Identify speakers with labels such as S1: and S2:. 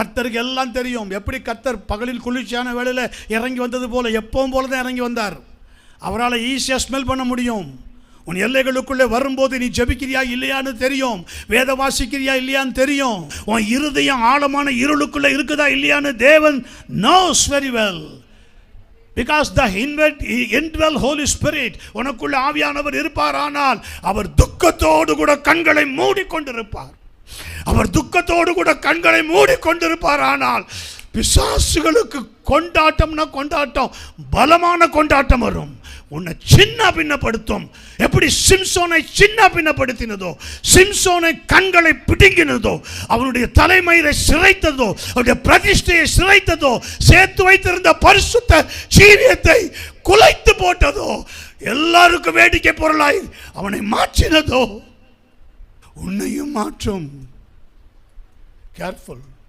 S1: கர்த்தருக்கு எல்லாம் தெரியும். எப்படி கர்த்தர் பகலில் குளிர்ச்சியான வேளையில் இறங்கி வந்தது போல எப்பவும் போல தான் இறங்கி வந்தார். அவரால் ஈஸியாக ஸ்மெல் பண்ண முடியும். உன் எல்லைகளுக்குள்ளே வரும்போது நீ ஜெபிக்கிறியா இல்லையான்னு தெரியும், வேத வாசிக்கிறியா இல்லையான்னு தெரியும், உன் இருதயம் ஆழமான இருளுக்குள்ளே இருக்குதா இல்லையான்னு தேவன் knows very well. Because the indwell Holy Spirit, உனக்குள்ள ஆவியானவர் இருப்பார். ஆனால் அவர் துக்கத்தோடு கூட கண்களை மூடிக்கொண்டிருப்பார். அவர் துக்கத்தோடு கூட கண்களை மூடிக்கொண்டிருப்பார். ஆனால் பிசாசுகளுக்கு கொண்டாட்டம்னா கொண்டாட்டம், பலமான கொண்டாட்டம் வரும். உன்னை சின்ன பின்னப்படுத்தும். எப்படி சிம்சோனை சின்ன பின்னப்படுத்தினதோ, சிம்சோனை கண்களை பிடுங்கினதோ, அவனுடைய தலைமயிரை சிரைத்ததோ, அவருடைய பிரதிஷ்டையை சிரைத்ததோ, சேர்த்து வைத்திருந்த பரிசுத்த ஜீவியத்தை குலைத்து போட்டதோ, எல்லாருக்கும் வேடிக்கை பொருளாய் அவனை மாற்றினதோ, உன்னையும் மாற்றும். கேர்ஃபுல்.